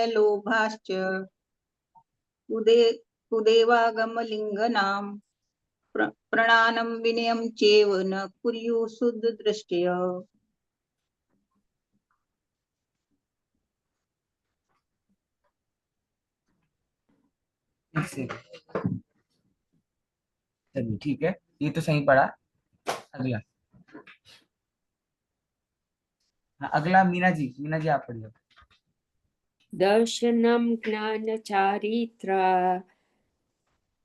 लोभाश्च उदे उदेवागमलिङ्गनां प्रणानं विनयं चैव न कुर्युः शुद्धदृष्टयः। चलिए ठीक है, ये तो सही पड़ा। अगला, हाँ, अगला मीना जी आप पढ़िए। दर्शनम ज्ञान चारित्रा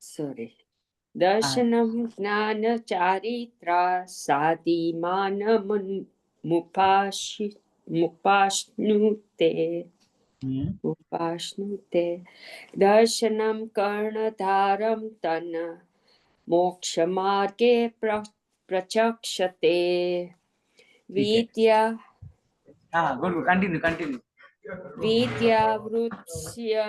सॉरी दर्शनम ज्ञान चारित्रा साधिमान मुपाश्नुते उपाश्नुते दर्शनम कर्णधारम तन मोक्षमार्गे प्रचक्षते विद्या हाँ गुड, कंटिन्यू। विद्यावृत्स्य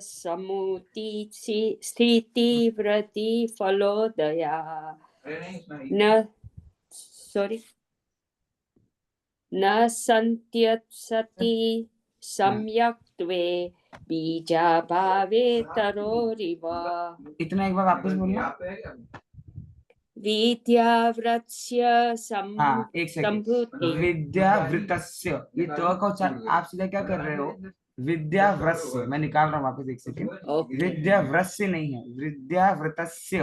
समुति स्थिति वृत्ति फलोदया न सन्त्यसति सम्यक्त्वे बीजाभावे तरोरिव। इतना एक बार वापस बोलना। विद्यावृत्स्य एक सेकंड, विद्यावृतस्य, ये तो को आप सीधा क्या कर रहे हो, विद्यावृत्स्य, मैं निकाल रहा हूँ वापस, एक सेकंड। विद्यावृत्स्य नहीं है, विद्यावृतस्य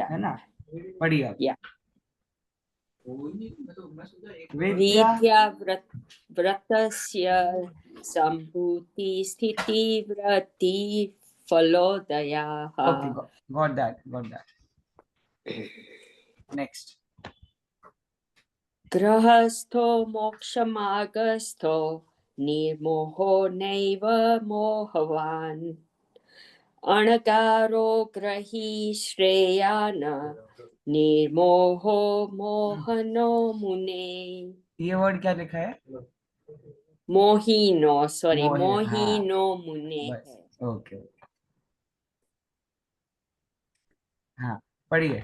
है ना, पढ़िए। विद्यावृत्तस्य सम्भूति स्थिति वृत्ति फलोदयाः। Okay, got that. Next. गृहस्थो मोक्षमार्गस्थो Nirmohi नैव मोहवान् अणगारो ग्रही श्रेयान् निर्मोहो मोहनो मुने। ये वर्ड क्या लिखा है? मोहिनो मुने है। ओके, हाँ पढ़िए।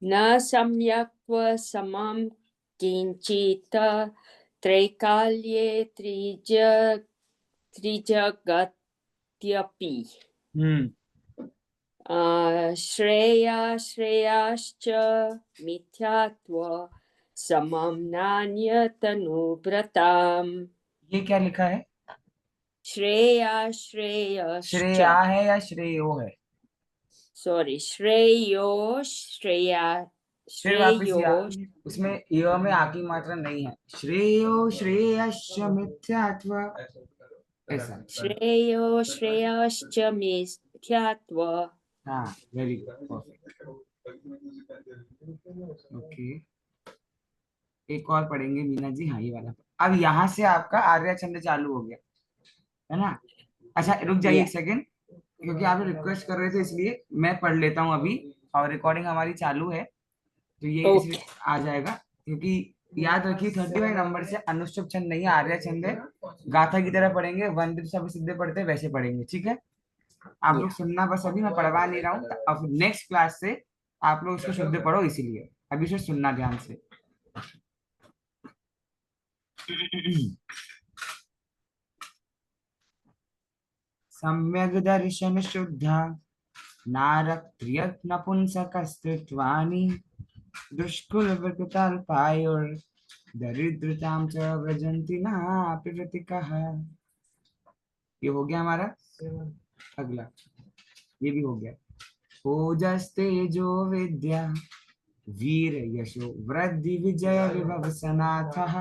न सम्यक्त्व समं किंचित त्रैकाल्ये त्रिजगत्यपि श्रेयाश्च मिथ्यात्व समं नान्यतनुव्रताम्। ये क्या लिखा है? श्रेया है या श्रेयो है? सॉरी, श्रेयो उसमें यो में आ की मात्रा नहीं है। श्रेयो श्रेयश्च मिथ्यात्व, ऐसा। श्रेयश्च मिथ्यात्व। हाँ, वेरी गुड, परफेक्ट। ओके, एक और पढ़ेंगे मीना जी। हाँ, ये वाला। अब यहाँ से आपका आर्या छंद चालू हो गया है ना। अच्छा रुक जाइए एक सेकंड, क्योंकि आप रिक्वेस्ट कर रहे थे, इसलिए मैं पढ़ लेता हूँ अभी, और रिकॉर्डिंग हमारी चालू है तो ये इसलिए आ जाएगा। क्योंकि याद रखिए 35 नंबर से अनुष्टुप छंद नहीं है, आर्या छंद है। गाथा की तरह पढ़ेंगे, वंदित शब्द सिद्धे पढ़ते वैसे पढ़ेंगे, ठीक है। आप लोग सुनना बस, अभी मैं पढ़वा नहीं रहा हूँ। अब नेक्स्ट क्लास से आप लोग उसको शुद्ध पढ़ो, इसीलिए अभी से सुनना ध्यान से। सम्यक दर्शन शुद्धा नारक्त्रियत् नपुंसकस्त्रित्वानि दुष्कुलवृत्तल्पायुर् दरिद्रतां च व्रजन्ति नापि वृत्तिकः। ये हो गया हमारा। अगला ये भी हो गया। ओजस्तेजो विद्या वीर यशो वृद्धि विजय विभव सनाथः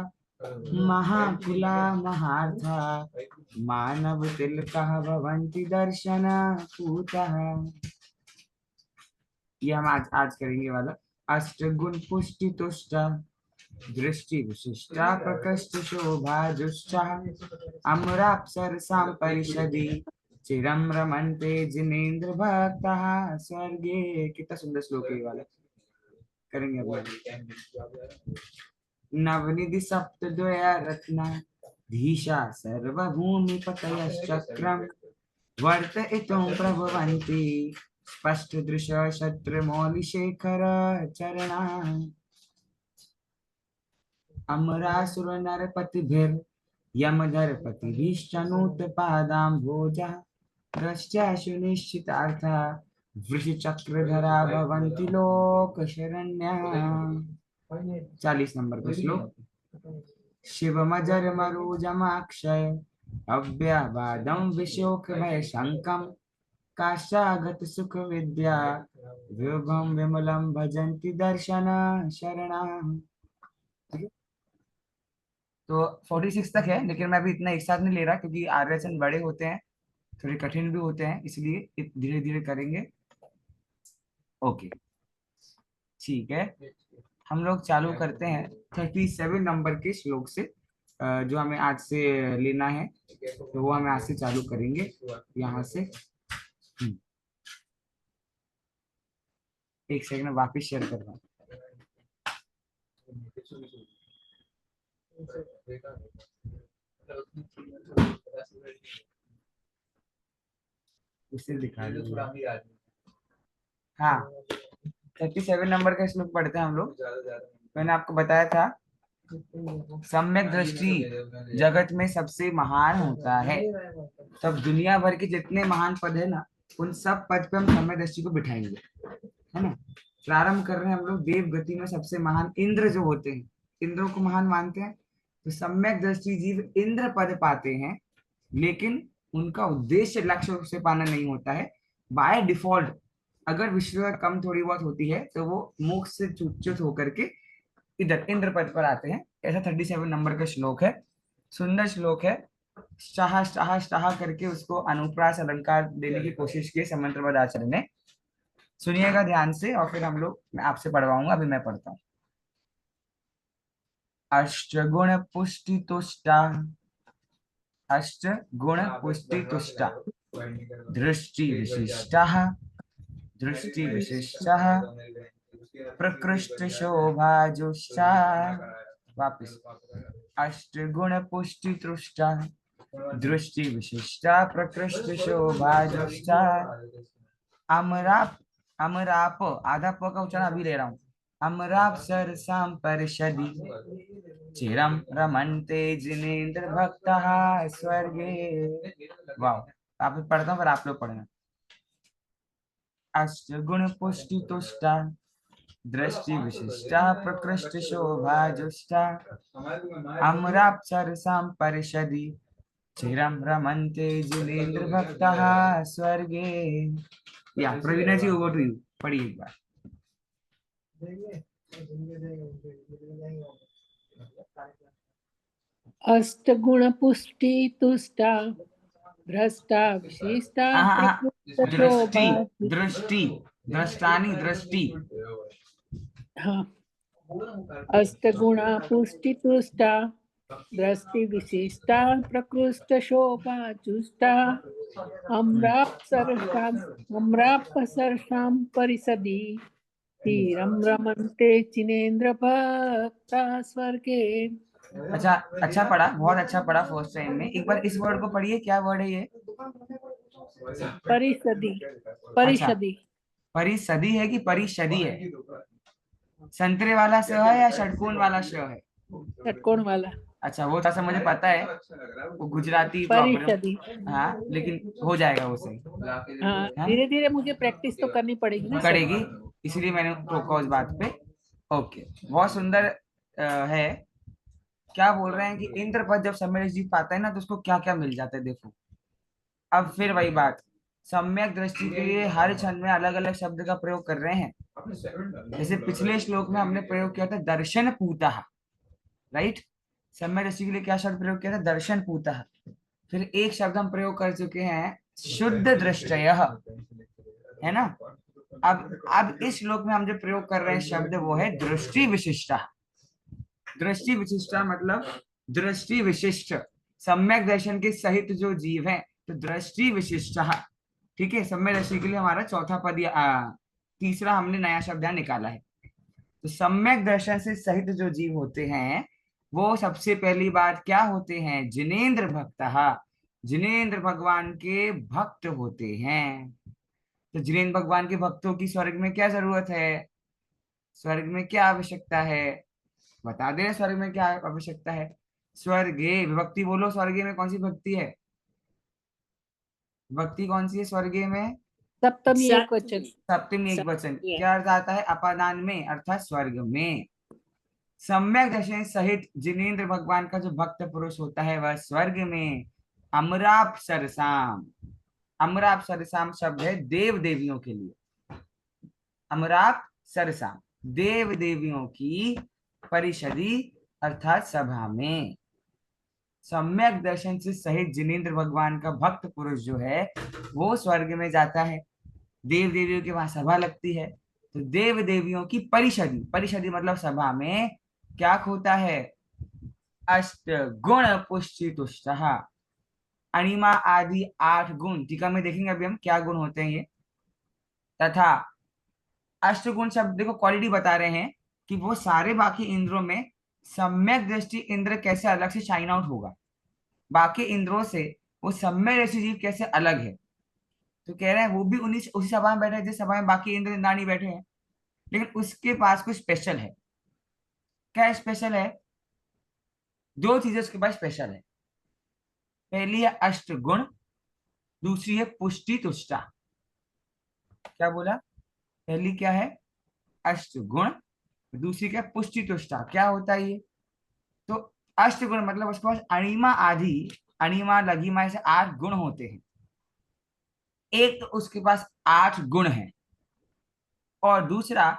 महाकुला महार्था मानव तिलकः भवन्ति दर्शन पूतः। ये हम आज करेंगे वाला। अष्टगुण पुष्टि तुष्टा दृष्टि विशिष्टा प्रकृष्ट शोभा जुष्टा अमराप्सरसां परिषदि चिरं रमन्ते जिनेन्द्र भक्तः स्वर्गे। कितना सुंदर श्लोक है ये वाला, करेंगे अब। नवनिधि सप्तद्वया रत्ना धीशा सर्वभूमि पतयश्चक्रम वर्त इतो प्रभवन्ति स्पष्ट दृश्य शत्र मौलि शेखर चरणा अमरासुर नरपतिभिर यमधरपतिभिश्चनूत पादाम्भोजा द्रष्ट्या सुनिश्चितार्था वृषचक्रधरा भवन्ति लोक शरण्या। 40 नंबर का श्लोक। शिवमजर मरुजमाक्षय अव्यवादं विशोक भय शंकम काशागत सुख विद्या विभम विमलम भजन्ति दर्शन शरणा। तो 46 तक है, लेकिन मैं अभी इतना एक साथ नहीं ले रहा क्योंकि आर्यचन बड़े होते हैं, थोड़े कठिन भी होते हैं, इसलिए धीरे धीरे करेंगे। ओके ठीक है, हम लोग चालू करते हैं 37 नंबर के श्लोक से, जो हमें आज से लेना है, तो वो हमें आज से चालू करेंगे यहाँ से। एक सेकंड में वापिस शेयर कर रहा हूँ। उसे दिखा दीजिए। हाँ 37 नंबर का श्लोक पढ़ते हैं हम लोग। मैंने आपको बताया था सम्यक दृष्टि जगत में सबसे महान होता है। तब दुनिया भर के जितने महान पद है ना, उन सब पद पे हम सम्यक दृष्टि को बिठाएंगे, है ना। प्रारंभ कर रहे हैं हम लोग देव गति में सबसे महान इंद्र जो होते हैं, इंद्रों को महान मानते हैं। तो सम्यक दृष्टि जीव इंद्र पद पाते हैं, लेकिन उनका उद्देश्य लक्ष्य से पाना नहीं होता है। बाय डिफॉल्ट अगर विश्व कम थोड़ी बहुत होती है तो वो मोक्ष से च्युत होकर के इधर इंद्र पद पर आते हैं। ऐसा 37 नंबर का श्लोक है, सुंदर श्लोक है। शाह शाह शाह करके उसको अनुप्रास अलंकार देने की कोशिश की समंत्रबद्ध आचार्य ने। सुनिएगा ध्यान से और फिर हम लोग, मैं आपसे पढ़वाऊंगा। अभी मैं पढ़ता हूँ। अष्ट गुण पुष्टि तुष्टा, अष्ट गुण पुष्टि तुष्टा दृष्टि विशिष्टा, दृष्टि विशिष्टा प्रकृष्ट शोभा जुष्टा। वापिस अष्ट गुण पुष्टि तुष्टा दृष्टि विशिष्टा प्रकृष्ट शोभा जुष्टा। अमराप, अमराप आधा प का उच्चारण अभी ले रहा हूँ। अमराप सरसाम परिषदि चिरम रमन्ते जिनेन्द्र भक्तः स्वर्गे। वाह, आप पढ़ता हूँ फिर आप लोग पढ़ना। अष्ट गुण पुष्टि तुष्टा दृष्टि विशिष्टा प्रकृष्ट शोभा जुष्टा अमराप्सरसां परिषदि चिरम रमन्ते जिनेन्द्र भक्तः स्वर्गे। या प्रवीणा जी ओवर टू यू, पढ़िए एक बार। अष्टगुण पुष्टि तुष्टा भ्रष्टा विशिष्टा प्रकृष्ट दृष्टि, शोभा। दृष्टि, दृष्टानी दृष्टि। हाँ, अष्टगुणा पुष्टि तुष्टा दृष्टि विशिष्टा प्रकृष्ट शोभा जुष्टा अम्रापसरसां परिषदि तीरम रमन्ते चिनेन्द्र भक्ता स्वर्गे। अच्छा पढ़ा, बहुत अच्छा पढ़ा फर्स्ट टाइम में। एक बार इस वर्ड को पढ़िए, क्या वर्ड है ये? परिषदि, परिषदि। परिषदि है कि परिषदि है? संतरे वाला स है या षटकोण वाला श है? षटकोण वाला। अच्छा, वो था मुझे पता है, वो गुजराती प्रॉब्लम। हाँ, लेकिन हो जाएगा वो सही। हाँ, धीरे धीरे मुझे प्रैक्टिस तो करनी पड़ेगी ना। करेगी, इसलिए मैंने टोका उस बात पे। ओके, बहुत सुंदर है। क्या बोल रहे हैं कि इंद्र पद जब सम्यक जीत पाता है ना, तो उसको क्या क्या मिल जाता है। देखो, अब फिर वही बात, सम्यक दृष्टि के लिए हर छंद में अलग अलग शब्द का प्रयोग कर रहे हैं। जैसे पिछले श्लोक में हमने प्रयोग किया था दर्शन पूतः, राइट। सम्यक दृष्टि के लिए क्या शब्द प्रयोग किया था? दर्शन पूतः। फिर एक शब्द हम प्रयोग कर चुके हैं शुद्ध दृष्टयः, है ना। अब इस श्लोक में हम जो प्रयोग कर रहे हैं शब्द, वो है दृष्टि विशिष्टा। दृष्टि विशिष्टा मतलब दृष्टि विशिष्ट, सम्यक दर्शन के सहित जो जीव है, तो दृष्टि विशिष्टा। ठीक है, सम्यक दृष्टि के लिए हमारा चौथा पद तीसरा हमने नया शब्द यहाँ निकाला है। तो सम्यक दर्शन से सहित जो जीव होते हैं, वो सबसे पहली बात क्या होते हैं? जिनेन्द्र भक्तः, जिनेन्द्र भगवान के भक्त होते हैं। तो जिनेंद्र भगवान के भक्तों की स्वर्ग में क्या जरूरत है, स्वर्ग में क्या आवश्यकता है, बता दे स्वर्ग में क्या आवश्यकता है। स्वर्गे विभक्ति बोलो, स्वर्गे में कौन सी भक्ति है, भक्ति कौन सी है स्वर्गे में, सप्तमी एक वचन। सप्तमी एक वचन। सप्तमी। क्या अर्थ आता है, अपादान में अर्थात स्वर्ग में। सम्यक दर्शन सहित जिनेंद्र भगवान का जो भक्त पुरुष होता है वह स्वर्ग में अमराप सरसाम, अमराप सरसाम शब्द है देव देवियों के लिए, अमराप सरसाम देव देवियों की परिषदी अर्थात सभा में। सम्यक दर्शन से सहित जिनेंद्र भगवान का भक्त पुरुष जो है वो स्वर्ग में जाता है, देव देवियों के वहां सभा लगती है, तो देव देवियों की परिषदी, परिषदी मतलब सभा में क्या होता है, अष्ट गुण पुष्टि तुष्ट, अणिमा आदि 8 गुण, टीका में देखेंगे अभी हम क्या गुण होते हैं ये, तथा अष्ट गुण शब्द देखो क्वालिटी बता रहे हैं कि वो सारे बाकी इंद्रों में सम्यक दृष्टि इंद्र कैसे अलग से शाइन आउट होगा, बाकी इंद्रों से वो सम्यक दृष्टि जीव कैसे अलग है। तो कह रहे हैं वो भी उसी सभा में बैठे हैं जिस सभा में बाकी इंद्र इंद्राणी बैठे हैं, लेकिन उसके पास कुछ स्पेशल है। क्या स्पेशल है, 2 चीजें उसके पास स्पेशल है। पहली है अष्ट गुण, दूसरी है पुष्टि तुष्टा। क्या बोला, पहली क्या है, अष्ट गुण, दूसरी क्या, पुष्टि तुष्टा। क्या होता है ये, तो अष्ट गुण मतलब उसके पास अणिमा आदि, अणिमा लघिमा से 8 गुण होते हैं। एक तो उसके पास 8 गुण है, और दूसरा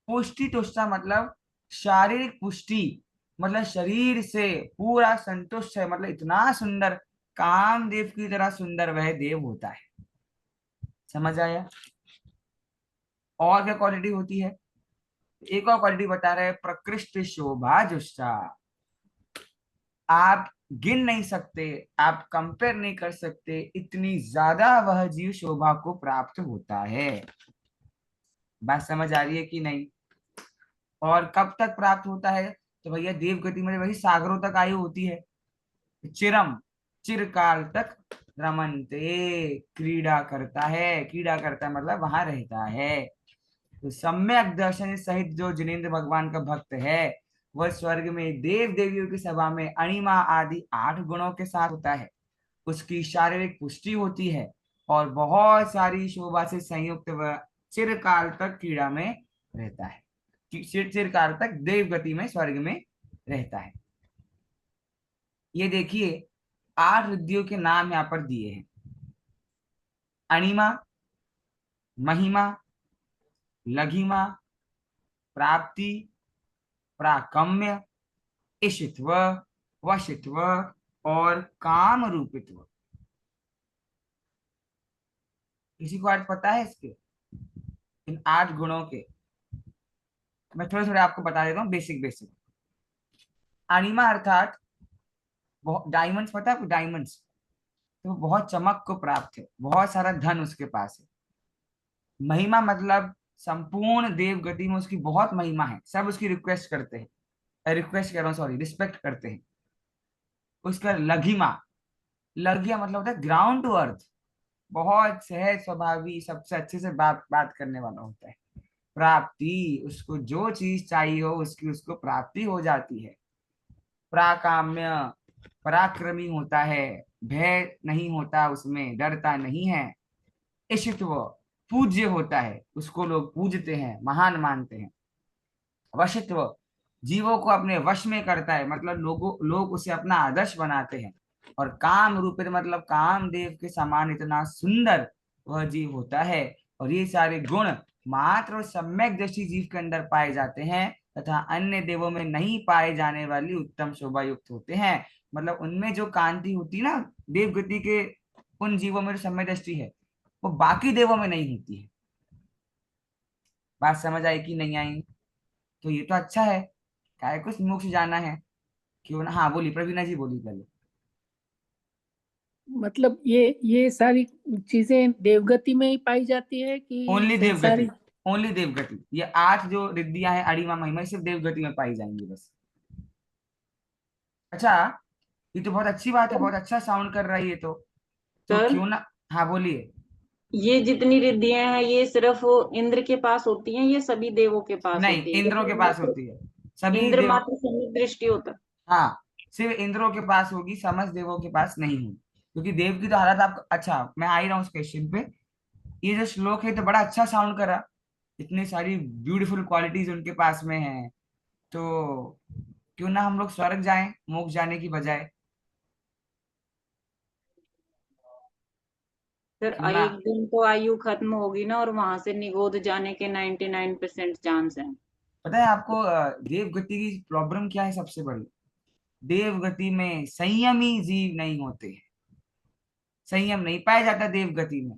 पुष्टि तुष्टा मतलब शारीरिक पुष्टि, मतलब शरीर से पूरा संतुष्ट है, मतलब इतना सुंदर, कामदेव की तरह सुंदर वह देव होता है। समझ आया। और क्या क्वालिटी होती है, एक और क्वालिटी बता रहे हैं, प्रकृष्ट शोभा जुष्टा। आप गिन नहीं सकते, आप कंपेयर नहीं कर सकते, इतनी ज्यादा वह जीव शोभा को प्राप्त होता है। बात समझ आ रही है कि नहीं। और कब तक प्राप्त होता है, तो भैया देव गति में वही सागरों तक आयु होती है। चिरम, चिरकाल तक रमनते, क्रीड़ा करता है, क्रीड़ा करता है मतलब वहां रहता है। तो सम्यक दर्शन सहित जो जिनेंद्र भगवान का भक्त है वह स्वर्ग में देव देवियों की सभा में अणिमा आदि 8 गुणों के साथ होता है, उसकी शारीरिक पुष्टि होती है, और बहुत सारी शोभा से संयुक्त वह चिरकाल तक क्रीड़ा में रहता है, चिरकाल तक देव गति में स्वर्ग में रहता है। ये देखिए 8 रिद्धियों के नाम यहाँ पर दिए हैं, अणिमा, महिमा, लघिमा, प्राप्ति, प्राकम्य, इशित्व, वशित्व और काम रूपित्व। किसी को अर्थ पता है इसके, इन 8 गुणों के? मैं थोड़े थोड़े आपको बता देता हूँ, बेसिक बेसिक। अणिमा अर्थात डायमंड्स, पता है आपको डायमंड्स, तो बहुत चमक को प्राप्त है, बहुत सारा धन उसके पास है। महिमा मतलब संपूर्ण देव गति में उसकी बहुत महिमा है, सब उसकी रिक्वेस्ट करते हैं, रिक्वेस्ट कर रहा हूँ सॉरी, रिस्पेक्ट करते हैं। उसका लघिमा, लघिया मतलब होता है ग्राउंड टू अर्थ, बहुत सहज स्वभावी, सबसे अच्छे से बात करने वाला होता है। प्राप्ति, उसको जो चीज चाहिए हो उसकी उसको प्राप्ति हो जाती है। प्राकाम्य, पराक्रमी होता है, भय नहीं होता उसमें, डरता नहीं है। इशित्व, पूज्य होता है, उसको लोग पूजते हैं, महान मानते हैं। वशित्व, जीवों को अपने वश में करता है, मतलब लोग उसे अपना आदर्श बनाते हैं। और काम रूपित मतलब कामदेव के समान इतना सुंदर वह जीव होता है। और ये सारे गुण मात्र और सम्यक दृष्टि जीव के अंदर पाए जाते हैं, तथा अन्य देवों में नहीं पाए जाने वाली उत्तम शोभा युक्त होते हैं। मतलब उनमें जो कांति होती है ना देव गति के, उन जीवों में जो सम्यक दृष्टि है वो बाकी देवों में नहीं होती है। बात समझ आई कि नहीं आई? तो ये तो अच्छा है, क्या कुछ मोक्ष जाना है, क्यों ना। हाँ बोली प्रवीणा जी, बोली पहले। मतलब ये सारी चीजें देवगति में ही पाई जाती है कि ओनली संसारी? देवगति, ओनली देवगति। ये 8 जो रिद्धियां हैं अणिमा महिमा, सिर्फ देवगति में पाई जाएंगी बस। अच्छा, ये तो बहुत अच्छी बात है, बहुत अच्छा साउंड कर रहा है ये तो सर क्यों ना। हाँ बोलिए। ये जितनी रिद्धियां हैं ये सिर्फ इंद्र के पास होती हैं, ये सभी देवों के पास नहीं, होती है? इंद्रों के पास होती है, सभी इंद्र देव। मात्र समुद्र होता है। हाँ, सिर्फ इंद्रों के पास होगी, समस्त देवों के पास नहीं होगी, क्योंकि देव की तो हालत आपको। अच्छा, मैं आ ही रहा हूँ उस क्वेश्चन पे। ये जो श्लोक है तो बड़ा अच्छा साउंड करा, इतनी सारी ब्यूटीफुल क्वालिटीज उनके पास में है, तो क्यों ना हम लोग स्वर्ग जाएं मोक्ष जाने की बजाय, फिर क्यों ना। एक दिन तो आयु खत्म होगी ना, और वहां से निगोद जाने के 99% चांस हैं। पता है आपको देव गति की प्रॉब्लम क्या है सबसे बड़ी? देव गति में संयमी जीव नहीं होते हैं, संयम नहीं पाया जाता देव गति में।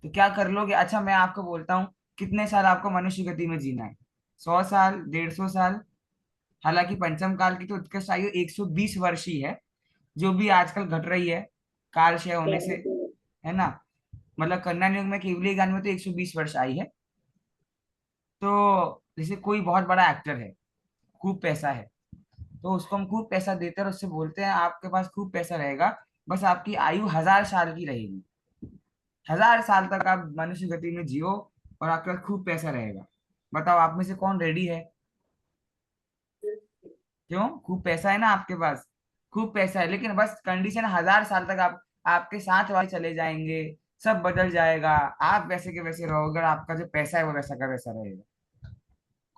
तो क्या कर लोगे? अच्छा, मैं आपको बोलता हूँ, कितने साल आपको मनुष्य गति में जीना है? 100 साल, 150 साल? हालांकि पंचम काल की तो उत्कृष्ट आयु 120 वर्ष ही है, जो भी आजकल घट रही है काल क्षय होने से, है ना। मतलब कन्या युग में केवली ज्ञान में तो 120 वर्ष आई है। तो जैसे कोई बहुत बड़ा एक्टर है, खूब पैसा है, तो उसको हम खूब पैसा देते हैं और उससे बोलते हैं आपके पास खूब पैसा रहेगा, बस आपकी आयु 1000 साल की रहेगी, 1000 साल तक आप मनुष्य गति में जियो और आपके पास खूब पैसा रहेगा। बताओ आप में से कौन रेडी है? क्यों? खूब पैसा है ना आपके पास, खूब पैसा है, लेकिन बस कंडीशन 1000 साल तक आप, आपके साथ वाले चले जाएंगे, सब बदल जाएगा, आप वैसे के वैसे रहोगे, आपका जो पैसा है वो वैसा का वैसा रहेगा।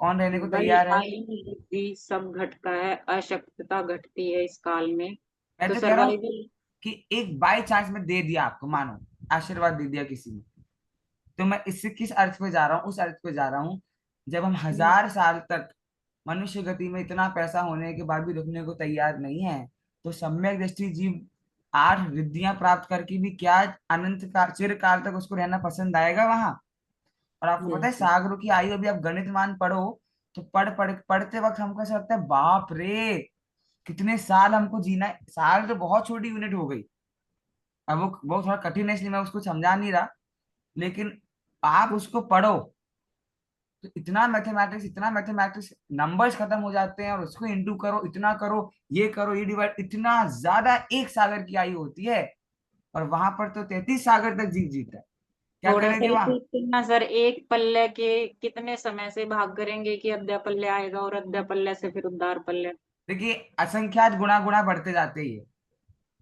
कौन रहने को भाई तैयार है? आयु वृद्धि सब घटता है, अशक्तता घटती है इस काल में। मैं तो तो कह रहा हूँ सर्वाइवल। कि एक बाय चांस में दे दिया आपको, मानो आशीर्वाद दे दिया किसी ने, तो मैं इससे किस अर्थ पे जा रहा हूँ? उस अर्थ पे जा रहा हूँ, जब हम 1000 साल तक मनुष्य गति में इतना पैसा होने के बाद भी रुकने को तैयार नहीं है, तो सम्यक दृष्टि जीव 8 रिद्धियां प्राप्त करके भी क्या अनंत का चिरकाल तक उसको रहना पसंद आएगा वहां? और आपको पता है सागरों की आयु, अभी आप गणित मान पढ़ो, तो पढ़ते वक्त हमको ऐसा लगता है बाप रे, कितने साल हमको जीना है। साल तो बहुत छोटी यूनिट हो गई, अब वो थोड़ा कठिन है इसलिए मैं उसको समझा नहीं रहा, लेकिन आप उसको पढ़ो तो इतना मैथमेटिक्स नंबर्स खत्म हो जाते हैं, और उसको इंटू करो, इतना करो, ये डिवाइड, इतना ज्यादा एक सागर की आयु होती है, और वहां पर तो 33 सागर तक जीव जीता है। क्या थोड़ा सा करेंगे ही वहां? सोचते ना सर, एक पल्ले के कितने समय से भाग करेंगे कि अद्या पल्ले आएगा, और अद्या पल्ले से फिर उद्धार पल्ले। देखिए, असंख्यात गुणा गुणा बढ़ते जाते ही है,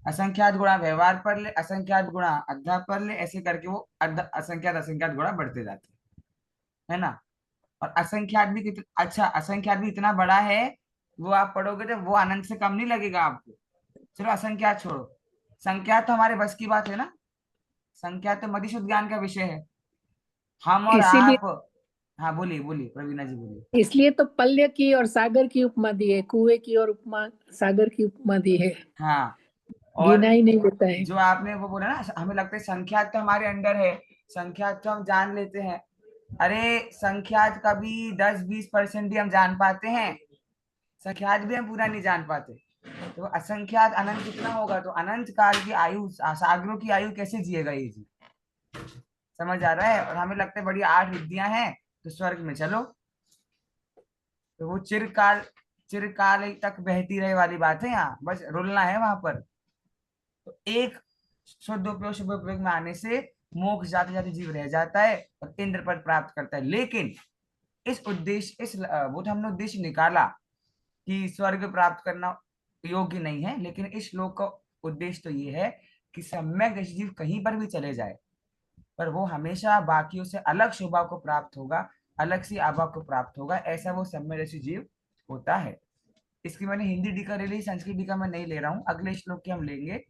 असंख्यात गुणा व्यवहार पर ले, असंख्यात गुणा अध्याप पर ले, ऐसे करके वो असंख्यात असंख्यात गुणा बढ़ते जाते हैं, है ना। और असंख्यात भी अच्छा, असंख्यात भी इतना बड़ा है, वो आप पढ़ोगे तो वो अनंत से कम नहीं लगेगा आपको। चलो असंख्यात छोड़ो, संख्यात तो हमारे बस की बात है ना, संख्यात तो मधुसूद ज्ञान का विषय है, हम और इसीलिए आप। हाँ बोलिए बोलिए प्रवीणा जी, बोलिए। इसलिए तो पल्य की और सागर की उपमा दी है, कुएं की और उपमा सागर की उपमा दी है। हाँ, और गिना ही नहीं देता है। जो आपने वो बोला ना, हमें लगता है संख्यात तो हमारे अंडर है, संख्यात तो हम जान लेते हैं। अरे संख्यात का भी 10-20% भी हम जान पाते हैं, संख्यात भी हम पूरा नहीं जान पाते, तो असंख्यात अनंत कितना होगा? तो अनंत काल की आयु, सागरों की आयु कैसे जिएगा ये जी? समझ आ रहा है? और हमें लगता है बड़ी 8 रिद्धियां हैं तो स्वर्ग में चलो, तो वो चिरकाल तक बहती रहे वाली बात है, यहाँ बस रुलना है वहां पर। तो एक शुद्ध उपयोग शुभ उपयोग में आने से मोक्ष जाते जाते जीव रह जाता है और इंद्र पद प्राप्त करता है। लेकिन इस उद्देश्य, वो तो हमने उद्देश्य निकाला कि स्वर्ग प्राप्त करना योग्य नहीं है, लेकिन इस श्लोक का उद्देश्य तो ये है कि सम्यक दृष्टि जीव कहीं पर भी चले जाए, पर वो हमेशा बाकियों से अलग शोभा को प्राप्त होगा, अलग सी आभा को प्राप्त होगा, ऐसा वो सम्यक दृष्टि जीव होता है। इसकी मैंने हिंदी टीका ले ली, संस्कृत टीका मैं नहीं ले रहा हूँ, अगले श्लोक की हम लेंगे,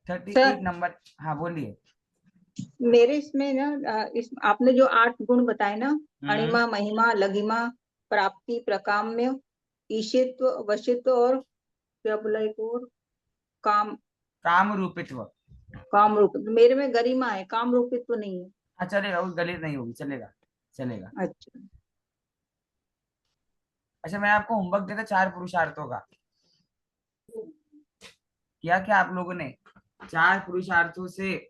38 सर नंबर। हाँ बोलिए। मेरे इसमें ना इस आपने जो 8 गुण बताए ना, हम्म। अणिमा महिमा लघिमा प्राप्ति प्रकाम्य ईशित्व वशित्व और क्या बोला एक और, काम काम रूपित्व। काम रूप, मेरे में गरिमा है, काम रूपित्व नहीं है। हाँ चलेगा, वो गलत नहीं होगी, चलेगा चलेगा। अच्छा अच्छा, मैं आपको होमवर्क देता 4 पुरुषार्थों का, किया क्या आप लोगों ने? 4 पुरुषार्थों से,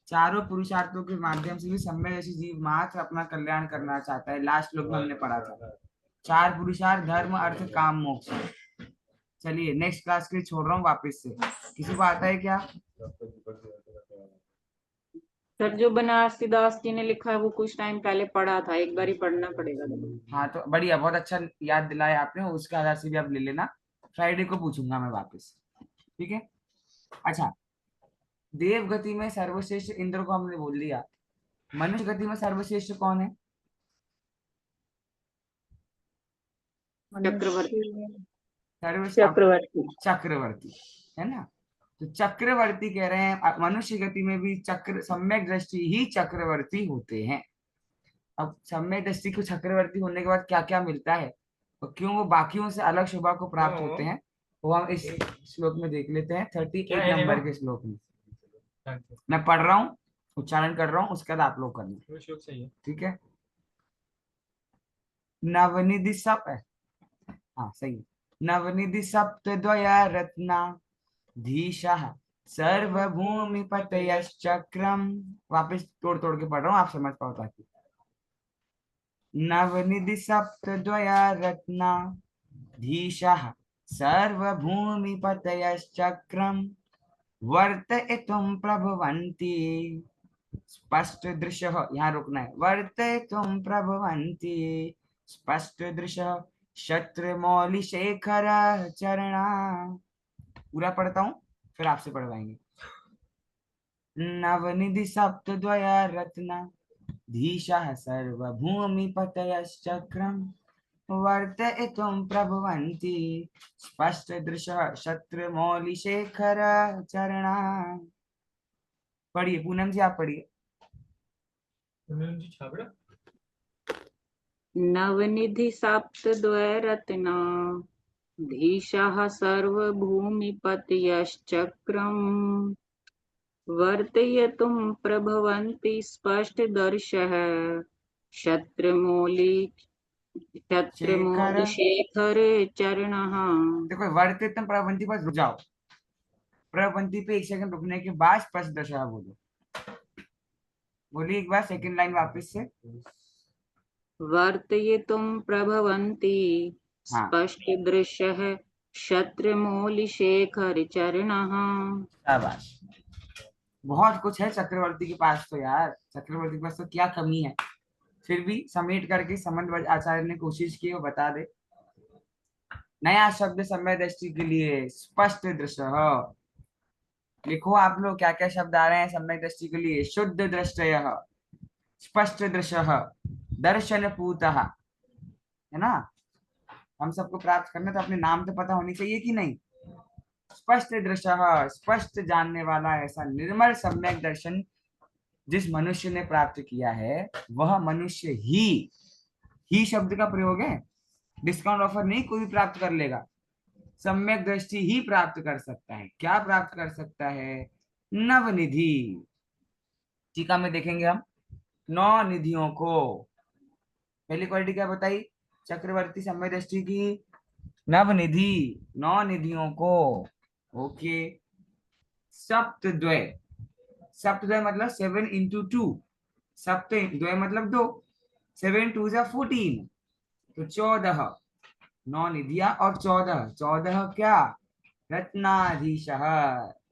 चारों पुरुषार्थों के माध्यम से भी सम्यक दृष्टि जीव मात्र अपना कल्याण करना चाहता है। लास्ट श्लोक में हमने पढ़ा था 4 पुरुषार्थ, धर्म अर्थ काम मोक्ष। चलिए नेक्स्ट क्लास के लिए छोड़ रहा हूँ वापस से, किसी को आता है क्या? सर जो बनारसी दास जी ने लिखा है वो कुछ टाइम पहले पढ़ा था, एक बार ही पढ़ना पड़ेगा। हाँ तो बढ़िया, बहुत अच्छा याद दिलाया आपने, उसके आधार से भी आप ले लेना, फ्राइडे को पूछूंगा मैं वापस, ठीक है। अच्छा, देव गति में सर्वश्रेष्ठ इंद्र को हमने बोल दिया, मनुष्य गति में सर्वश्रेष्ठ कौन है? चक्रवर्ती। सर्वश्रेष्ठ चक्रवर्ती। चक्रवर्ती, है ना। तो चक्रवर्ती कह रहे हैं मनुष्य गति में भी चक्र सम्यक दृष्टि ही चक्रवर्ती होते हैं। अब सम्यक दृष्टि को चक्रवर्ती होने के बाद क्या क्या मिलता है और क्यों वो बाकियों से अलग शोभा को प्राप्त होते हैं, वो हम इस श्लोक में देख लेते हैं, 38 नंबर के श्लोक में। मैं पढ़ रहा हूँ, उच्चारण कर रहा हूँ, उसके बाद आप लोग करना, ठीक है। नवनिधि सप है, हाँ सही है। नवनिधि सप्त द्वया रत्ना धीशः सर्वभूमिपतयश्चक्रम, वापस तोड़ तोड़ के पढ़ रहा हूँ, आप समझ पाओ ताकि। नवनिधि सप्त द्वया रत्ना धीशः सर्वभूमिपतयश्चक्रम वर्तयितुं प्रभवन्ति स्पष्ट दृश्य, यहाँ रुकना है, वर्तयितुं प्रभवन्ति स्पष्ट दृश्य शत्रमौलि शेखर चरणा। पूरा पढ़ता हूँ फिर आपसे पढ़वाएंगे। नवनिधि सप्त द्वया रत्ना धीशः सर्वभूमिपतयश्चक्रम वर्तयितुं प्रभवन्ति स्पष्ट दृश्य शत्रमौलि शेखर चरणा। पढ़िए पूनम जी, आप पढ़िए। नवनिधि सप्त द्वैरत्ना धीशः सर्वभूमिपतयश्चक्रम् वर्तयितुं प्रभवन्ति स्पष्टदर्शः शत्रमौलिशेखर चरणः। देखो वर्तयितुं प्रभवन्ति पर रुक जाओ, प्रभवन्ति पे 1 सेकंड रुकने के बाद स्पष्ट दशा बोलो। बोलिए एक बार सेकंड लाइन वापस से। वर्तयितुं प्रभवन्ति हाँ। स्पष्टदृशः शत्रमौलिशेखर चरणः। शाबाश, बहुत कुछ है चक्रवर्ती के पास तो यार, चक्रवर्ती के पास तो क्या कमी है, फिर भी समेट करके समन्वय आचार्य ने कोशिश की वो बता दे। नया शब्द समय दृष्टि के लिए स्पष्ट दृश्य, लिखो आप लोग क्या क्या शब्द आ रहे हैं समय दृष्टि के लिए। शुद्ध दृष्टय, स्पष्ट दृश्य, दर्शन पूतः, है ना। हम सबको प्राप्त करना तो अपने नाम तो पता होनी चाहिए कि नहीं। स्पष्ट दृश्य, स्पष्ट जानने वाला, ऐसा निर्मल सम्यक दर्शन जिस मनुष्य ने प्राप्त किया है वह मनुष्य ही शब्द का प्रयोग है, डिस्काउंट ऑफर नहीं कोई भी प्राप्त कर लेगा, सम्यक दृष्टि ही प्राप्त कर सकता है। क्या प्राप्त कर सकता है? नवनिधि। टीका में देखेंगे हम 9 निधियों को। पहली क्वालिटी क्या बताई चक्रवर्ती सम्यक दृष्टि की? नवनिधि, 9 निधियों को। ओके। सप्तद्वय, सप्तद्वय मतलब 7 into 2, सप्तद्वय मतलब 2, 7 2 जा 14, तो 14, 9 निधियां और 14 क्या? रत्नाधीशः,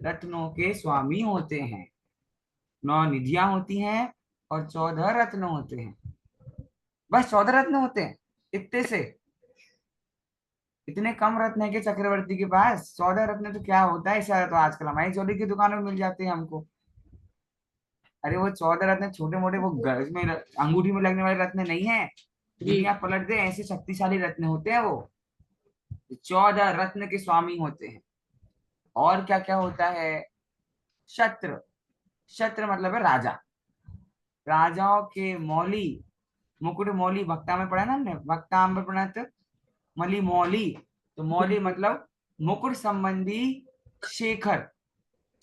रत्नों के स्वामी होते हैं। 9 निधियां होती हैं और 14 रत्न होते हैं। बस 14 रत्न होते हैं, इतने से इतने कम रत्न है कि चक्रवर्ती के पास 14 रत्न तो क्या होता है, इशारा तो आजकल हमारी ज्वेलरी की दुकानों में मिल जाते हैं हमको। अरे वो 14 रत्न छोटे मोटे, वो घर में अंगूठी में लगने वाले रत्न नहीं है, दुनिया पलट दे ऐसे शक्तिशाली रत्न होते हैं वो। 14 रत्न के स्वामी होते हैं। और क्या क्या होता है? शत्र, शत्र मतलब है राजा, राजाओं के मौली, मुकुट मौली, भक्ता में पढ़ा ना हमने, भक्ताम्बर प्रणत मली मौली, तो मौली मतलब मुकुट संबंधी शेखर,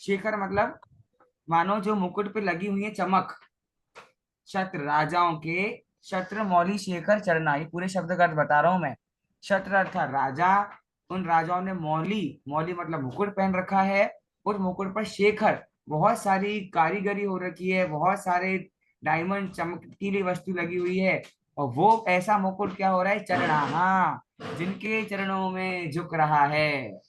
शेखर मतलब मानो जो मुकुट पे लगी हुई है चमक। शत्र, राजाओं के शत्र मौली शेखर चरना, ये पूरे शब्द का अर्थ बता रहा हूं मैं। शत्र अर्थात राजा, उन राजाओं ने मौली, मौली मतलब मुकुट पहन रखा है, उस मुकुट पर शेखर बहुत सारी कारीगरी हो रखी है, बहुत सारे डायमंड चमकीली वस्तु लगी हुई है, और वो ऐसा मुकुट क्या हो रहा है? चरणा, हाँ, जिनके चरणों में झुक रहा है।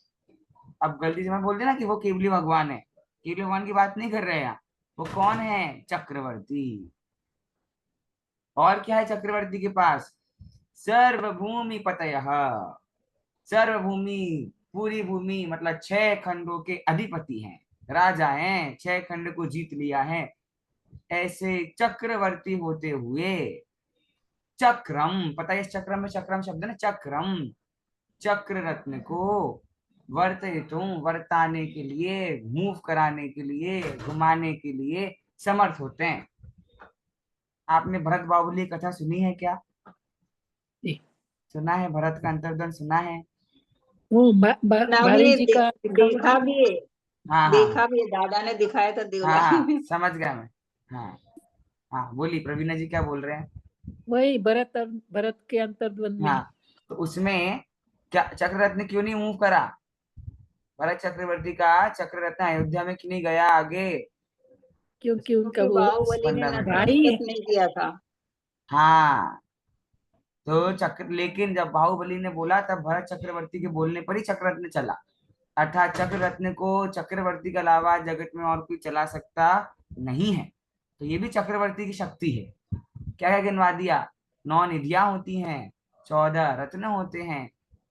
अब गलती से मैं बोल देना कि वो केवली भगवान है, केवली भगवान की बात नहीं कर रहे हैं, वो कौन है? चक्रवर्ती। और क्या है चक्रवर्ती के पास? सर्वभूमि पतयः। सर्वभूमि, पूरी भूमि मतलब 6 खंडों के अधिपति हैं, राजा हैं, 6 खंड को जीत लिया है। ऐसे चक्रवर्ती होते हुए चक्रम, पता है इस चक्रम में, चक्रम शब्द है ना, चक्रम, चक्र रत्न को वर्तयितुम, वर्ताने के लिए, मूव कराने के लिए, घुमाने के लिए समर्थ होते हैं। आपने भरत बाहुबली कथा सुनी है क्या? जी। सुना है? भरत का अंतर्द्वंद सुना है? वो ना भी भारी है, जी का देखा भी है, हाँ हाँ देखा भी है, दादा ने दिखाया था हाँ देवलाली हाँ, में। समझ गया मैं। हाँ हाँ, बोली प्रवीणा जी क्या बोल रहे हैं? वही भरत के अंतर्द्वंद में। हाँ, तो उसमें क्या चक्र रत्न क्यों नहीं मूव करा? भरत चक्रवर्ती का चक्र रत्न अयोध्या में क्यों नहीं गया आगे? क्योंकि उनका क्योंकि वो बाहुबली ने फंडामेंटल। भाई है। नतमस्तक नहीं किया था। हाँ, तो चक्र, लेकिन जब बाहुबली ने बोला तब भरत चक्रवर्ती के बोलने पर ही चक्र रत्न चला। अर्थात चक्र रत्न को चक्रवर्ती के अलावा जगत में और कोई चला सकता नहीं है। तो ये भी चक्रवर्ती की शक्ति है। क्या क्या गिनवा दिया? 9 निधियां होती हैं, 14 रत्न होते हैं,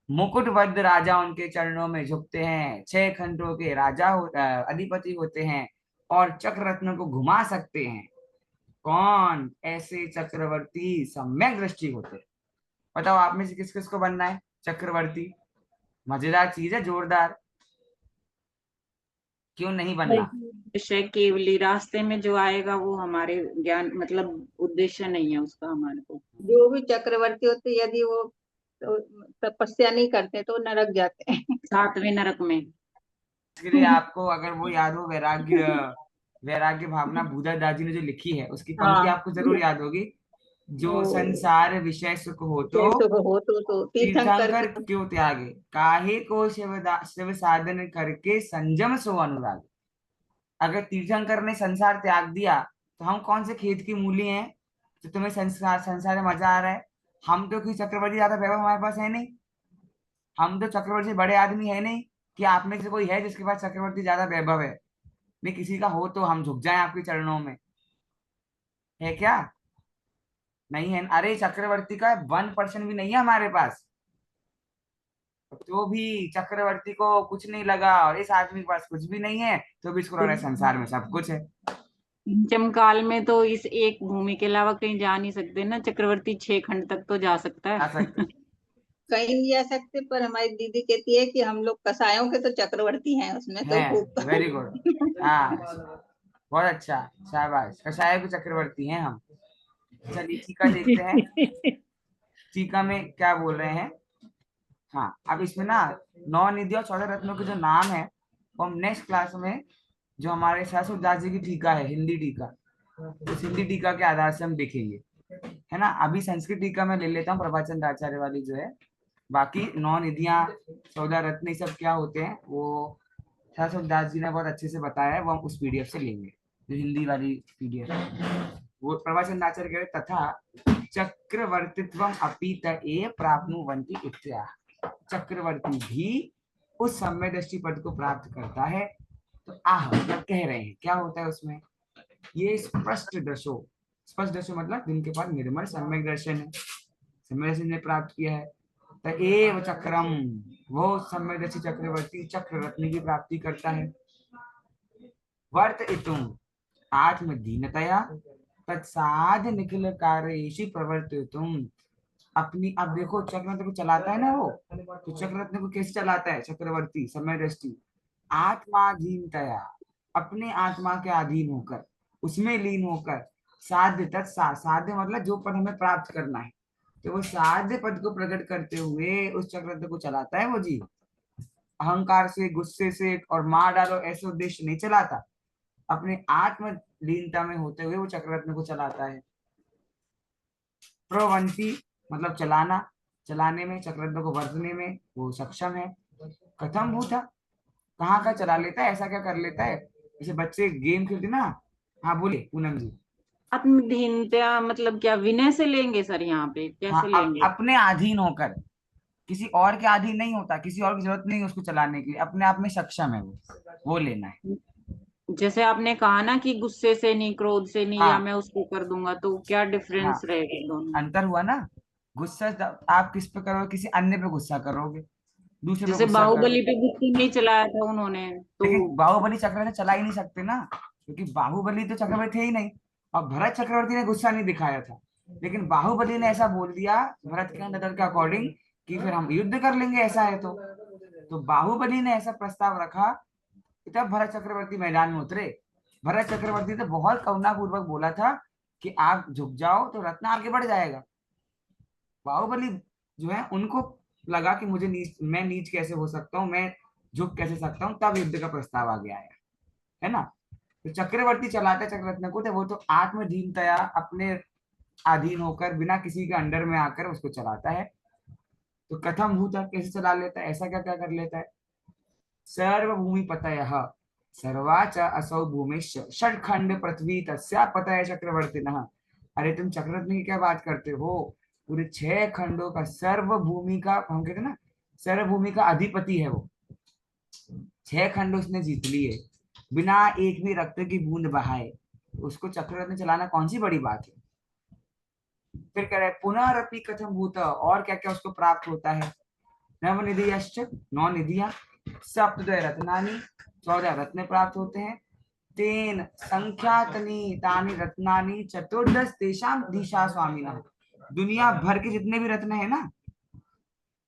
मुकुटबद्ध राजा उनके चरणों में झुकते हैं, 6 खंडों के राजा अधिपति होते हैं, और चक्र रत्न को घुमा सकते हैं। कौन? ऐसे चक्रवर्ती सम्यक दृष्टि होते हैं। बताओ आप में से किस किस को बनना है चक्रवर्ती? मजेदार चीज है, जोरदार। क्यों नहीं बनना? विषय केवली रास्ते में जो आएगा वो हमारे ज्ञान मतलब उद्देश्य नहीं है उसका हमारे को। जो भी चक्रवर्ती होते, यदि वो तो तपस्या नहीं करते तो नरक जाते हैं। 7वें नरक में। इसके लिए आपको अगर वो याद हो, वैराग्य, वैराग्य भावना भूदा दाजी ने जो लिखी है उसकी पंक्ति हाँ, आपको जरूर याद होगी। जो वो संसार विषय सुख हो तो जैसे हो तो तीर्थंकर तीर्थंकर के। क्यों त्यागे, काहे को शिव साधन करके संयम सो अनुराग। अगर तीर्थंकर ने संसार त्याग दिया तो हम कौन से खेत की मूली हैं तो तुम्हें संसार में मजा आ रहा है? हम तो कोई चक्रवर्ती ज्यादा वैभव हमारे पास है नहीं, हम तो चक्रवर्ती से बड़े आदमी है नहीं कि आप में से कोई है जिसके पास चक्रवर्ती ज्यादा वैभव है। नहीं, किसी का हो तो हम झुक जाएं आपके चरणों में, है क्या? नहीं है। अरे चक्रवर्ती का 1% भी नहीं है हमारे पास। तो भी चक्रवर्ती को कुछ नहीं लगा, और इस आदमी के पास कुछ भी नहीं है तो भी इसको लग रहा है संसार में सब कुछ है। जमकाल में तो इस एक भूमि के अलावा कहीं जा नहीं सकते ना, चक्रवर्ती 6 खंड तक तो जा सकता आ सकते। है। कहीं नहीं जा सकते, पर हमारी दीदी कहती है कि हम लोग कसायों के तो चक्रवर्ती हैं, उसमें तो है, खूब। Very good. हाँ, बहुत अच्छा, शाबाश, कषाय के चक्रवर्ती हैं हम। चलिए टीका देखते हैं, टीका में क्या बोल रहे हैं। हाँ, अब इसमें ना 9 निधि और 14 रत्नों के जो नाम है वो हम नेक्स्ट क्लास में, जो हमारे शासुदास जी की टीका है, हिंदी टीका, उस हिंदी टीका के आधार से हम देखेंगे, है ना। अभी संस्कृत टीका में ले लेता हूँ, प्रभाचंद आचार्य वाली जो है। बाकी 9 निधियां, 14 रत्न, ये सब क्या होते हैं वो शासुदास जी ने बहुत अच्छे से बताया है, वो हम उस पीडीएफ से लेंगे, जो हिंदी वाली पीडीएफ है। वो प्रभाचंद आचार्य कह रहे तथा चक्रवर्तित्व अपि तए प्राप्नुवन्ति इत्याह। चक्रवर्ती भी उस सम्य दृष्टि पद को प्राप्त करता है। तो आह मतलब कह रहे हैं क्या होता है उसमें, ये स्पष्ट दर्शो, स्पष्ट दर्शो मतलब जिनके पास निर्मल सम्यक दर्शन है, सम्यक दर्शन ने प्राप्त किया है। तो एव चक्रम, वो सम्यक दर्शी चक्रवर्ती चक्र रत्न की प्राप्ति करता है। वर्त इतुम आत्मदीनतया तत्साध निखिल कार्येषु प्रवर्तितुम। अपनी, अब देखो चक्र रत्न को चलाता है ना वो, तो चक्र रत्न को कैसे चलाता है चक्रवर्ती समय दृष्टि? आत्माधीनतया, अपने आत्मा के अधीन होकर, उसमें लीन होकर, साध्य साध्य मतलब जो पद हमें प्राप्त करना है, तो वो साध्य पद को प्रकट करते हुए उस चक्र रत्न को चलाता है वो जीव। अहंकार से, गुस्से से और मार डालो ऐसे उद्देश्य नहीं चलाता, अपने आत्म लीनता में होते हुए वो चक्र रत्न को चलाता है। प्रवंती मतलब चलाना, चलाने में, चक्र रत्न को वर्तने में वो सक्षम है। कथम भूता, कहाँ का चला लेता है, ऐसा क्या कर लेता है, जैसे बच्चे गेम खेलते ना। हाँ बोलिए पूनम जी। आत्मधीनता मतलब क्या, विनय से लेंगे सर, यहाँ पे हाँ, कैसे लेंगे? अपने अधीन होकर, किसी और के अधीन नहीं होता, किसी और की जरूरत नहीं है उसको चलाने के लिए, अपने आप में सक्षम है वो लेना है। जैसे आपने कहा ना कि गुस्से से नहीं, क्रोध से नहीं, या हाँ मैं उसको कर दूंगा, तो क्या हाँ, डिफरेंस रहेगा दोनों में? अंतर हुआ ना। गुस्सा आप किस पे करोगे? किसी अन्य पे गुस्सा करोगे, दूसरे पे जैसे गुस्सा करो। बाहुबली पे गुस्सा नहीं चलाया था उन्होंने, तो लेकिन बाहुबली चक्रवर्ती चला ही नहीं सकते ना, क्योंकि बाहुबली तो चक्रवर्ती थे ही नहीं, और भरत चक्रवर्ती ने गुस्सा नहीं दिखाया था। लेकिन बाहुबली ने ऐसा बोल दिया भरत के नजर के अकॉर्डिंग कि फिर हम युद्ध कर लेंगे, ऐसा है तो बाहुबली ने ऐसा प्रस्ताव रखा कि तब भरत चक्रवर्ती मैदान में उतरे। भरत चक्रवर्ती तो बहुत करुणापूर्वक बोला था कि आप झुक जाओ तो रत्न आगे बढ़ जाएगा। बाहुबली जो है उनको लगा कि मुझे नीच, मैं नीच कैसे हो सकता हूँ, मैं झुक कैसे सकता हूँ, तब युद्ध का प्रस्ताव आगे आया, है ना। तो चक्रवर्ती चलाता चक्ररत्न को, तो वो तो आत्मधीनतया अपने अधीन होकर बिना किसी के अंडर में आकर उसको चलाता है। तो कथम भूत कैसे चला लेता है, ऐसा क्या क्या कर लेता है। सर्वभूमि पतय सर्वाच असौ भूमिश्च षटखंड पृथ्वी तस्या पतय चक्रवर्तिनः। अरे तुम चक्ररत्न की क्या बात करते हो, पूरे 6 खंडों का सर्वभूमि का, हम कहते हैं ना सर्वभूमि का अधिपति है वो। 6 खंड उसने जीत लिए बिना एक भी रक्त की बूंद बहाए, तो उसको चक्ररत्न चलाना कौन सी बड़ी बात है। फिर कह रहे हैं पुनरअपि कथम भूत, और क्या क्या उसको प्राप्त होता है। नवनिधियश्च, 9 निधियां, सप्तद्वय रत्नानि, 14 रत्न प्राप्त होते हैं। तेन संख्यातनी तानि रत्नानि चतुर्दश तेषाम दिशा स्वामिना। दुनिया भर के जितने भी रत्न है ना,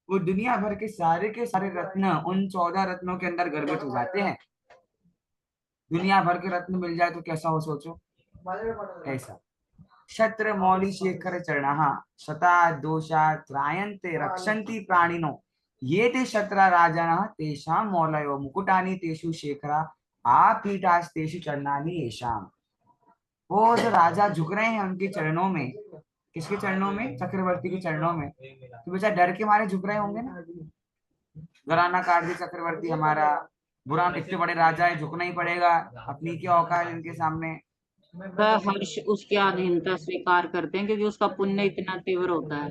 वो दुनिया भर के सारे रत्न उन 14 रत्नों के अंदर गर्भित हो जाते हैं। दुनिया भर के रत्न मिल जाए तो कैसा हो, सोचो ऐसा। क्षत्र मौली शेखर चरणः शता दोषा त्रायन्ते रक्षन्ति प्राणिनो ये ते क्षत्रा राजानः तेषां मौलयो मुकुटानि तेषु शेखरा आपीठास्तेषु चरणानि येषाम्। वो जो राजा झुक रहे हैं उनके चरणों में, किसके चरणों में? चक्रवर्ती के चरणों में। तो बेचारा डर के मारे झुक रहे होंगे ना, घराना काट दे चक्रवर्ती हमारा, बुरा, इतने बड़े राजा है, झुकना ही पड़ेगा, अपनी क्या औकात है इनके सामने। वह हर्ष उसकी अधीनता स्वीकार करते हैं, क्योंकि उसका पुण्य इतना तीव्र होता है।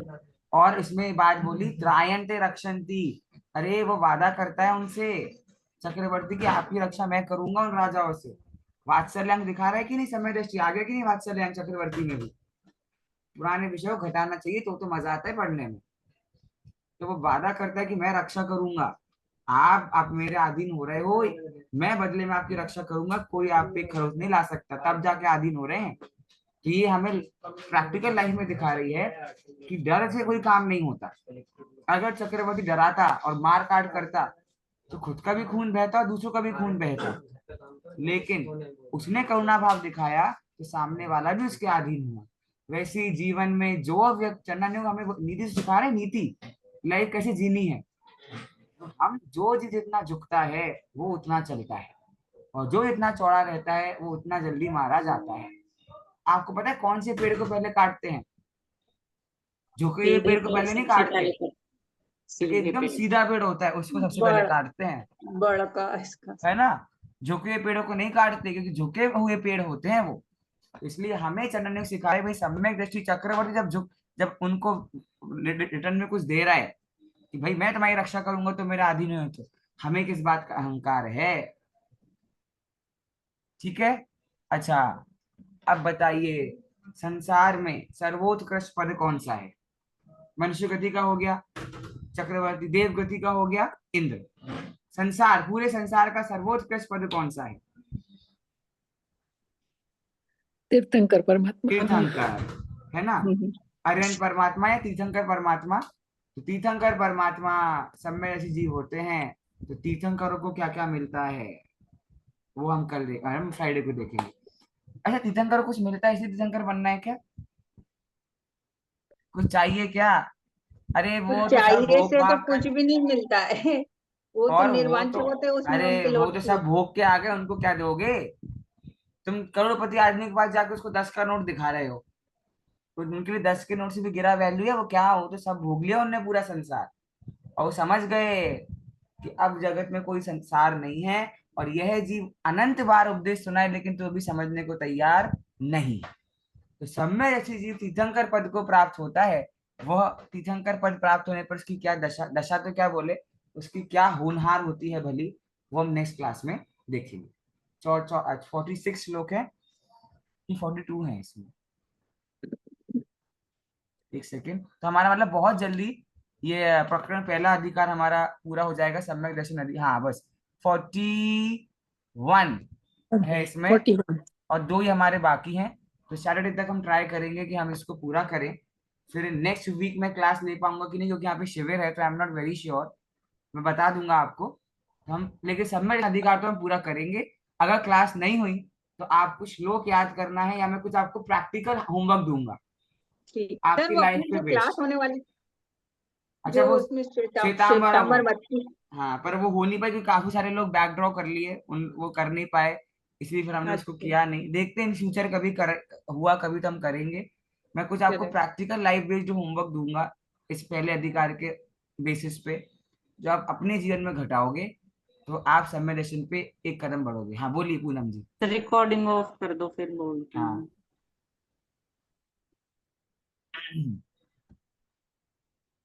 और इसमें बात बोली त्रायन्ते रक्षन्ति, अरे वो वादा करता है उनसे चक्रवर्ती की, आपकी रक्षा मैं करूंगा उन राजाओं से। वात्सल्यांक दिखा रहा है कि नहीं, समय दृष्टि आ गया कि नहीं वात्सल्यांक चक्रवर्ती में भी। पुराने विषयों को घटाना चाहिए तो मजा आता है पढ़ने में। तो वो वादा करता है कि मैं रक्षा करूंगा, आप मेरे अधीन हो रहे हो, मैं बदले में आपकी रक्षा करूंगा, कोई आप पे खरोच नहीं ला सकता, तब जाके अधीन हो रहे हैं। तो ये हमें प्रैक्टिकल लाइफ में दिखा रही है कि डर से कोई काम नहीं होता। अगर चक्रवर्ती डराता और मार काट करता तो खुद का भी खून बहता और दूसरों का भी खून बहता, लेकिन उसने करुणा भाव दिखाया तो सामने वाला भी उसके अधीन हुआ। वैसे ही जीवन में जो व्यक्ति, चन्ना ने हमें नीति सिखा रहे, नीति लाइफ कैसे जीनी है। हम जो जितना झुकता है वो उतना चलता है, और जो इतना चौड़ा रहता है वो उतना जल्दी मारा जाता है। आपको पता है कौन से पेड़ को पहले काटते हैं? झुके हुए सीधे पेड़ को पेड़ पहले नहीं सबसे काटते, पहले जो सीधे एकदम पेड़। सीधा पेड़ होता है उसको सबसे पहले बड़ काटते हैं, बड़का इसका। है ना। झुके हुए पेड़ों को नहीं काटते, क्योंकि झुके हुए पेड़ होते हैं वो। इसलिए हमें चंद्र ने सिखाया भाई सम्यक दृष्टि। चक्रवर्ती जब उनको रिटर्न में कुछ दे रहा है कि भाई मैं तुम्हारी रक्षा करूंगा तो मेरा अधीन हो, तो हमें किस बात का अहंकार है। ठीक है। अच्छा, अब बताइए संसार में सर्वोत्कृष्ट पद कौन सा है? मनुष्य गति का हो गया चक्रवर्ती, देव गति का हो गया इंद्र। संसार, पूरे संसार का सर्वोत्कृष्ट पद कौन सा है? तीर्थंकर परमात्मा। तीर्थंकर, है ना। अरहंत परमात्मा या तीर्थंकर परमात्मा। तो तीर्थंकर परमात्मा सब में ऐसे जीव होते हैं, तो तीर्थंकरों को क्या क्या मिलता है वो हम कल हम फ्राइडे को देखेंगे। अच्छा, तीर्थंकर को कुछ मिलता है इसलिए तीर्थंकर बनना है क्या? कुछ चाहिए क्या? अरे वो तो सब चाहिए भोग से तो भाग कर, कुछ भी नहीं मिलता है। वो तो और वो निर्वांच तो, होते हैं, उसमें अरे उनके वो तो लौट सब भोग के आ गए, उनको क्या दोगे? तुम करोड़पति आदमी के पास जाके उसको 10 का नोट दिखा रहे हो, तो उनके लिए 10 के नोट से भी गिरा वैल्यू है वो क्या? वो तो सब भोग लिया उनने पूरा संसार, और वो समझ गए कि अब जगत में कोई संसार नहीं है, और यह जीव अनंत बार उपदेश सुनाए लेकिन तो भी समझने को तैयार नहीं। तो समय जैसे जीव तीर्थंकर पद को प्राप्त होता है, वह तीर्थंकर पद प्राप्त होने पर उसकी क्या दशा, दशा तो क्या बोले, उसकी क्या होनहार होती है भली, वो हम नेक्स्ट क्लास में देखेंगे। 46 श्लोक है कि 42 है इसमें, एक सेकेंड। तो हमारा मतलब बहुत जल्दी ये प्रकरण पहला अधिकार हमारा पूरा हो जाएगा, सम्यक दर्शन हाँ बस 41 है इसमें, 41। और 2 ही हमारे बाकी हैं। तो सैटरडे तक हम ट्राई करेंगे कि हम इसको पूरा करें। फिर नेक्स्ट वीक में क्लास ले पाऊंगा कि नहीं, क्योंकि यहाँ पे शिविर है, तो I am not very sure, मैं बता दूंगा आपको। हम लेकिन सम्यक अधिकार तो हम पूरा करेंगे। अगर क्लास नहीं हुई तो आपको श्लोक याद करना है, या मैं कुछ आपको प्रैक्टिकल होमवर्क दूंगा ठीक सर, आपकी वो लाइफ अपनी पे जो क्लास बेस्ड। होने वाली, अच्छा जो वो उसमें श्वेतांबर श्वेतांबर मच्छी। हाँ, पर वो हो नहीं पाई क्योंकि काफी सारे लोग बैक ड्रॉ कर लिए, उन वो कर नहीं पाए, इसलिए फिर हमने उसको अच्छा किया नहीं। देखते हैं इन फ्यूचर कभी हुआ कभी तो हम करेंगे। मैं कुछ आपको चलो प्रैक्टिकल लाइफ बेस्ड होमवर्क दूंगा इस पहले अधिकार के बेसिस पे, जो आप अपने जीवन में घटाओगे तो आप समय दर्शन पे एक कदम बढ़ोगे। हाँ बोलिए पूनम जी। रिकॉर्डिंग ऑफ कर दो फिर बोलती हाँ हूँ।